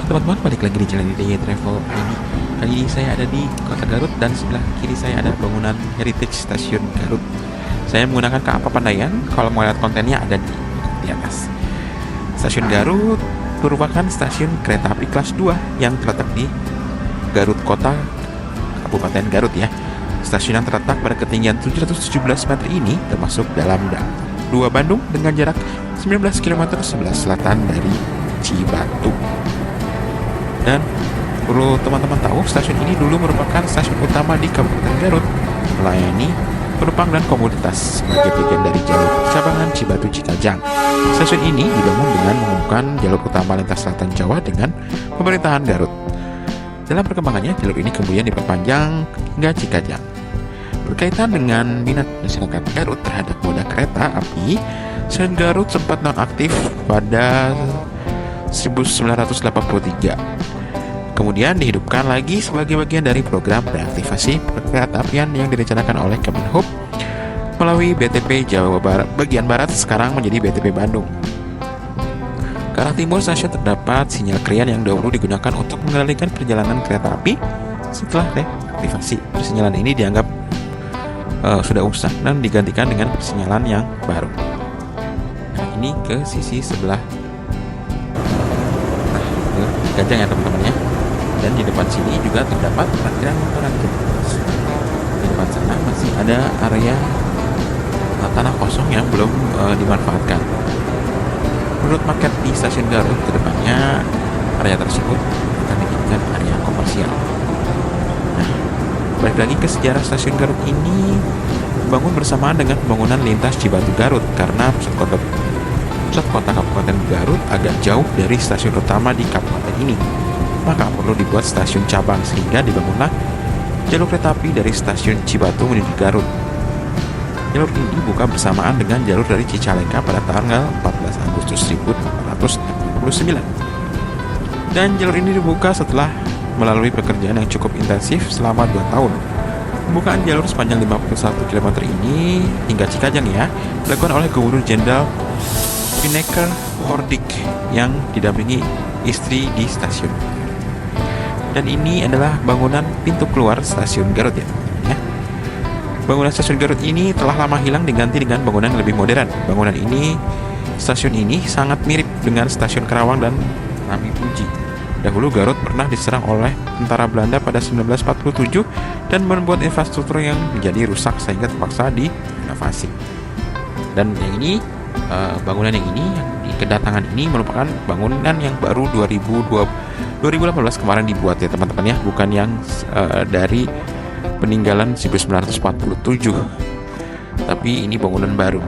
Teman-teman, balik lagi di channel DIY Travel ini. Kali ini saya ada di kota Garut dan sebelah kiri saya ada bangunan Heritage Stasiun Garut. Saya menggunakan ke apa Pandayan. Kalau mau lihat kontennya ada di atas. Stasiun Garut merupakan stasiun kereta api kelas 2 yang terletak di Garut Kota, Kabupaten Garut ya. Stasiun yang terletak pada ketinggian 717 meter ini termasuk dalam dua Bandung dengan jarak 19 km sebelah selatan dari Cibatu. Dan perlu teman-teman tahu, stasiun ini dulu merupakan stasiun utama di Kabupaten Garut, melayani penumpang dan komoditas sebagai bagian dari jalur cabangan Cibatu Cikajang. Stasiun ini dibangun dengan menghubungkan jalur utama lintas selatan Jawa dengan pemerintahan Garut. Dalam perkembangannya, jalur ini kemudian diperpanjang hingga Cikajang. Berkaitan dengan minat masyarakat Garut terhadap moda kereta api, stasiun Garut sempat nonaktif pada 1983. Kemudian dihidupkan lagi sebagai bagian dari program reaktivasi perkereta-apian yang direncanakan oleh Kemenhub melalui BTP Jawa Barat bagian Barat, sekarang menjadi BTP Bandung. Ke arah timur stasiun terdapat sinyal krian yang dahulu digunakan untuk mengendalikan perjalanan kereta api. Setelah reaktivasi, persinyalan ini dianggap sudah usang dan digantikan dengan persinyalan yang baru. Nah, ini ke sisi sebelah ke Cikajang ya teman-teman ya. Dan di depan sini juga terdapat parkiran motoran. Di depan sana masih ada area tanah kosong yang belum dimanfaatkan. Menurut market di stasiun Garut, ke depannya area tersebut akan dijadikan area komersial. Nah, balik lagi ke sejarah stasiun Garut ini dibangun bersamaan dengan pembangunan lintas Cibatu Garut karena pusat kota Kabupaten Garut agak jauh dari stasiun utama di kabupaten ini. Maka perlu dibuat stasiun cabang sehingga dibangunlah jalur kereta api dari stasiun Cibatu menuju Garut. Jalur ini dibuka bersamaan dengan jalur dari Cicalengka pada tanggal 14 Agustus 1869. Dan jalur ini dibuka setelah melalui pekerjaan yang cukup intensif selama 2 tahun. Pembukaan jalur sepanjang 51 km ini hingga Cikajang ya dilakukan oleh Gubernur Jenderal Pinnaker Hordik yang didampingi istri di stasiun. Dan ini adalah bangunan pintu keluar stasiun Garut ya. Bangunan stasiun Garut ini telah lama hilang diganti dengan bangunan yang lebih modern. Stasiun ini sangat mirip dengan stasiun Karawang dan Nami Puji. Dahulu Garut pernah diserang oleh tentara Belanda pada 1947 dan membuat infrastruktur yang menjadi rusak sehingga terpaksa direnovasi. Dan yang ini bangunan yang kedatangan ini merupakan bangunan yang baru 2018 kemarin dibuat ya teman-teman ya, bukan yang dari peninggalan 1947, tapi ini bangunan baru.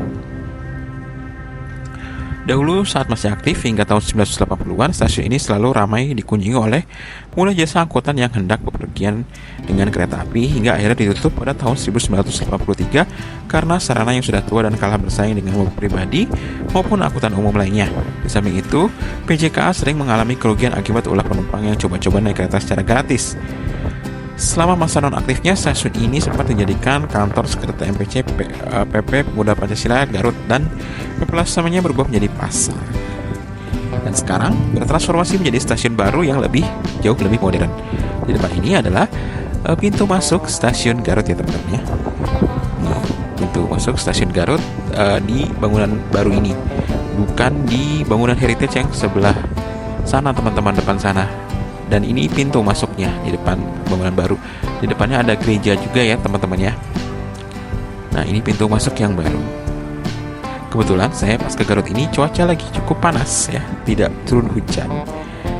Dahulu saat masih aktif hingga tahun 1980-an, stasiun ini selalu ramai dikunjungi oleh pengguna jasa angkutan yang hendak bepergian dengan kereta api hingga akhirnya ditutup pada tahun 1983 karena sarana yang sudah tua dan kalah bersaing dengan mobil pribadi maupun angkutan umum lainnya. Di samping itu, PJKA sering mengalami kerugian akibat ulah penumpang yang coba-coba naik kereta secara gratis. Selama masa nonaktifnya, stasiun ini sempat dijadikan kantor sekretariat MPC PP Pemuda Pancasila Garut dan pelaksanaannya berubah menjadi pasar. Dan sekarang bertransformasi menjadi stasiun baru yang jauh lebih modern. Di depan ini adalah pintu masuk stasiun Garut ya teman-teman ya. Pintu masuk stasiun Garut di bangunan baru ini, bukan di bangunan Heritage yang sebelah sana teman-teman, depan sana. Dan ini pintu masuknya di depan bangunan baru. Di depannya ada gereja juga ya teman-teman ya. Nah, ini pintu masuk yang baru. Kebetulan saya pas ke Garut ini cuaca lagi cukup panas ya, tidak turun hujan.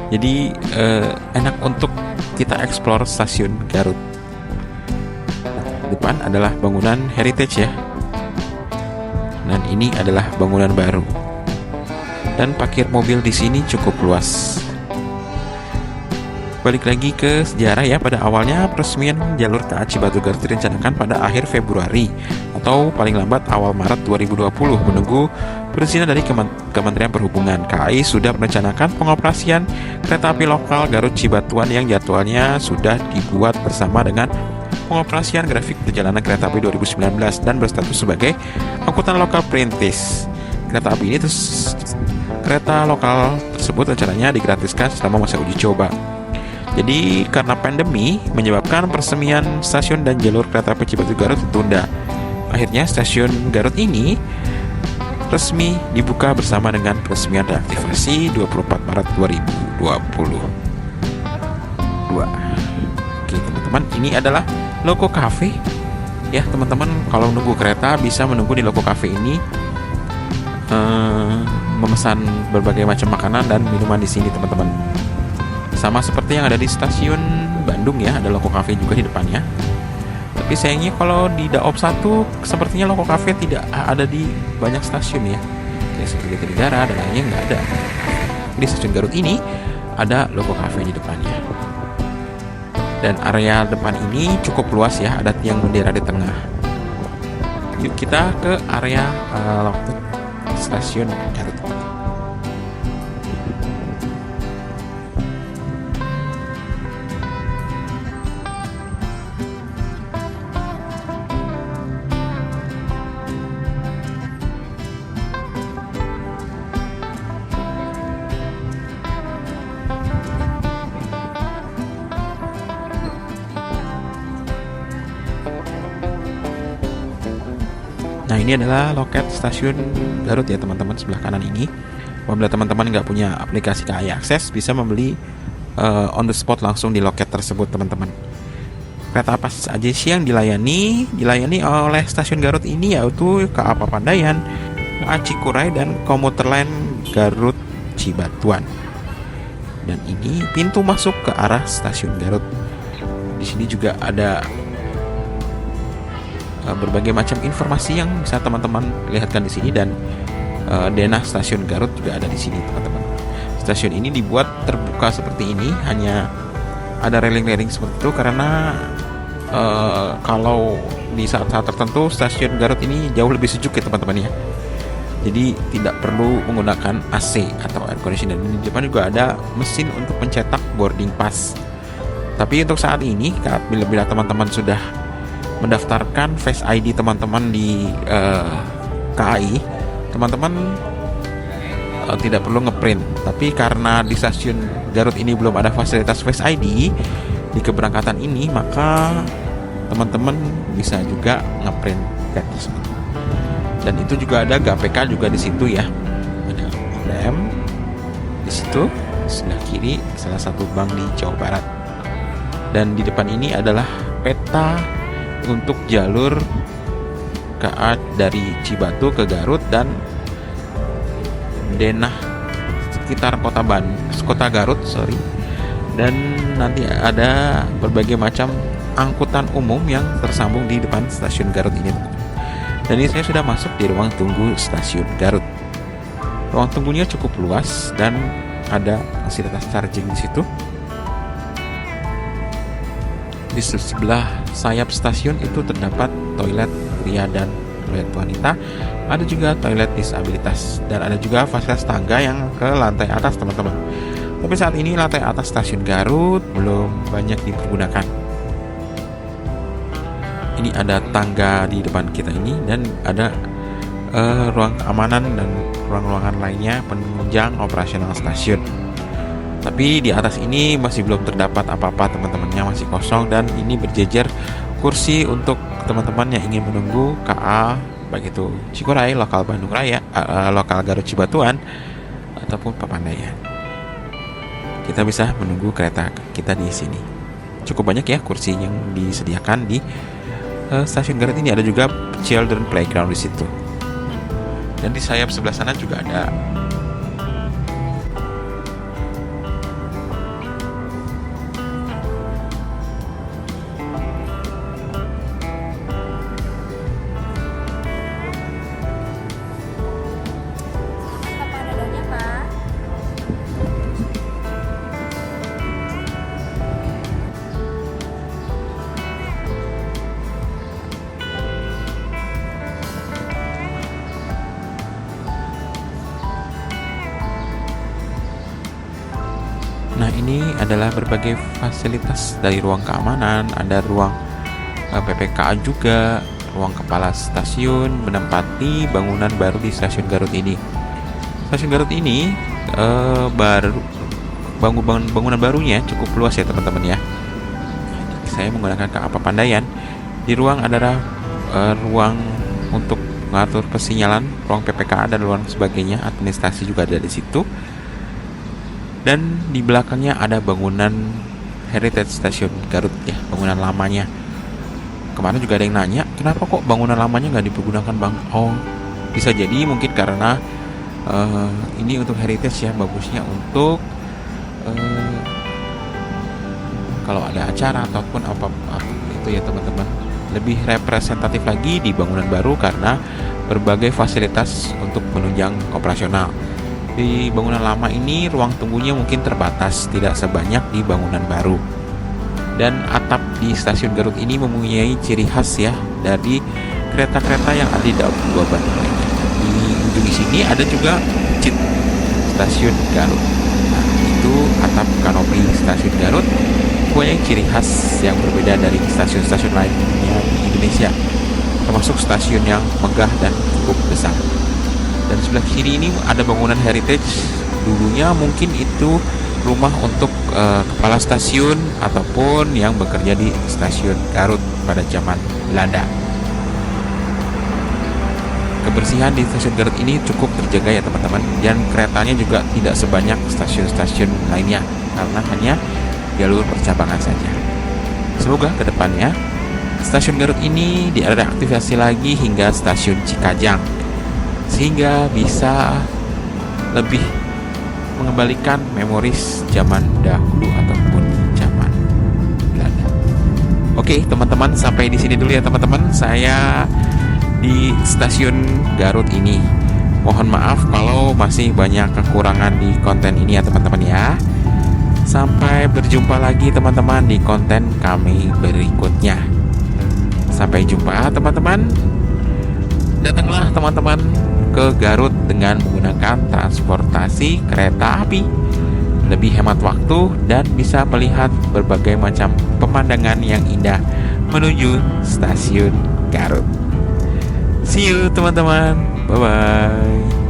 Jadi enak untuk kita eksplor stasiun Garut. Di depan adalah bangunan Heritage ya. Dan ini adalah bangunan baru. Dan parkir mobil di sini cukup luas. Balik lagi ke sejarah ya, pada awalnya peresmian jalur KA Cibatu Garut direncanakan pada akhir Februari atau paling lambat awal Maret 2020 menunggu perizinan dari Kementerian Perhubungan. KAI sudah merencanakan pengoperasian kereta api lokal Garut Cibatuan yang jadwalnya sudah dibuat bersama dengan pengoperasian grafik perjalanan kereta api 2019 dan berstatus sebagai angkutan lokal perintis. Kereta lokal tersebut rencananya digratiskan selama masa uji coba. Jadi karena pandemi menyebabkan peresmian stasiun dan jalur kereta api Cibatu Garut ditunda. Akhirnya stasiun Garut ini resmi dibuka bersama dengan peresmian reaktivasi 24 Maret 2022. Oke teman-teman, ini adalah Loko Cafe. Ya teman-teman, kalau nunggu kereta bisa menunggu di Loko Cafe ini, memesan berbagai macam makanan dan minuman di sini teman-teman. Sama seperti yang ada di stasiun Bandung ya, ada Loko Cafe juga di depannya. Tapi sayangnya kalau di Daop 1 sepertinya Loko Cafe tidak ada di banyak stasiun ya. Kayak seperti Jatinegara dan lainnya nggak ada. Di stasiun Garut ini ada Loko Cafe di depannya. Dan area depan ini cukup luas ya, ada tiang bendera di tengah. Yuk kita ke area loket stasiun Garut. Nah ini adalah loket stasiun Garut ya teman-teman, sebelah kanan ini. Apabila teman-teman nggak punya aplikasi KAI Akses, bisa membeli on the spot langsung di loket tersebut teman-teman. Kereta apa saja sih yang dilayani oleh stasiun Garut ini, yaitu KA Papandayan, KA Cikuray, dan komuter lain Garut Cibatuan. Dan ini pintu masuk ke arah stasiun Garut. Di sini juga ada berbagai macam informasi yang bisa teman-teman lihatkan di sini, dan denah stasiun Garut juga ada di sini teman-teman. Stasiun ini dibuat terbuka seperti ini, hanya ada railing-railing seperti itu karena kalau di saat-saat tertentu stasiun Garut ini jauh lebih sejuk ya teman-teman ya. Jadi tidak perlu menggunakan AC atau air conditioner. Di depan juga ada mesin untuk mencetak boarding pass. Tapi untuk saat ini, bila teman-teman sudah mendaftarkan Face ID teman-teman di KAI, teman-teman tidak perlu ngeprint. Tapi karena di stasiun Garut ini belum ada fasilitas Face ID di keberangkatan ini, maka teman-teman bisa juga ngeprint card tersebut. Dan itu juga ada GAPK juga di situ ya. Ada ATM di situ sebelah kiri, salah satu bank di Jawa Barat. Dan di depan ini adalah peta untuk jalur KA dari Cibatu ke Garut dan denah sekitar kota Garut, dan nanti ada berbagai macam angkutan umum yang tersambung di depan stasiun Garut ini. Dan ini saya sudah masuk di ruang tunggu stasiun Garut. Ruang tunggunya cukup luas dan ada fasilitas charging di situ. Di sebelah sayap stasiun itu terdapat toilet pria dan toilet wanita. Ada juga toilet disabilitas dan ada juga fasilitas tangga yang ke lantai atas teman-teman. Tapi saat ini lantai atas stasiun Garut belum banyak dipergunakan. Ini ada tangga di depan kita ini, dan ada ruang keamanan dan ruang-ruangan lainnya penunjang operasional stasiun. Tapi di atas ini masih belum terdapat apa-apa teman-temannya, masih kosong, dan ini berjejer kursi untuk teman-teman yang ingin menunggu KA, baik itu Cikuray, lokal Bandung Raya, lokal Garut Cibatuan, ataupun Papandayan. Kita bisa menunggu kereta kita di sini. Cukup banyak ya kursi yang disediakan di stasiun Garut ini. Ada juga children playground di situ. Dan di sayap sebelah sana juga ada Nah ini adalah berbagai fasilitas dari ruang keamanan, ada ruang PPKA juga, ruang kepala stasiun menempati bangunan baru di stasiun Garut ini. Stasiun Garut ini baru bangunan barunya cukup luas ya teman-teman ya. Saya menggunakan KA Papandayan. Di ruang adalah ruang untuk mengatur persinyalan, ruang PPKA dan ruang sebagainya, administrasi juga ada di situ. Dan di belakangnya ada bangunan Heritage Stasiun Garut ya, bangunan lamanya. Kemarin juga ada yang nanya, kenapa kok bangunan lamanya nggak dipergunakan bang? Oh, bisa jadi mungkin karena ini untuk heritage ya, bagusnya untuk kalau ada acara ataupun apa itu ya teman-teman, lebih representatif lagi di bangunan baru karena berbagai fasilitas untuk menunjang operasional. Di bangunan lama ini ruang tunggunya mungkin terbatas, tidak sebanyak di bangunan baru. Dan atap di stasiun Garut ini mempunyai ciri khas ya dari kereta-kereta yang ada di Daup 2 Bandung lainnya. Di ujung sini ada juga CIT Stasiun Garut. Nah, itu atap kanopi stasiun Garut mempunyai ciri khas yang berbeda dari stasiun-stasiun lainnya di Indonesia, termasuk stasiun yang megah dan cukup besar. Dan sebelah kiri ini ada bangunan heritage. Dulunya mungkin itu rumah untuk kepala stasiun ataupun yang bekerja di stasiun Garut pada zaman Belanda. Kebersihan di stasiun Garut ini cukup terjaga ya teman-teman, dan keretanya juga tidak sebanyak stasiun-stasiun lainnya karena hanya jalur percabangan saja. Semoga kedepannya stasiun Garut ini direaktivasi lagi hingga stasiun Cikajang, sehingga bisa lebih mengembalikan memoris zaman dahulu ataupun zaman Belanda. Oke teman-teman, sampai di sini dulu ya teman-teman, saya di stasiun Garut ini. Mohon maaf kalau masih banyak kekurangan di konten ini ya teman-teman ya. Sampai berjumpa lagi teman-teman di konten kami berikutnya. Sampai jumpa teman-teman. Datanglah teman-teman ke Garut dengan menggunakan transportasi kereta api. Lebih hemat waktu dan bisa melihat berbagai macam pemandangan yang indah menuju stasiun Garut. See you teman-teman. Bye-bye.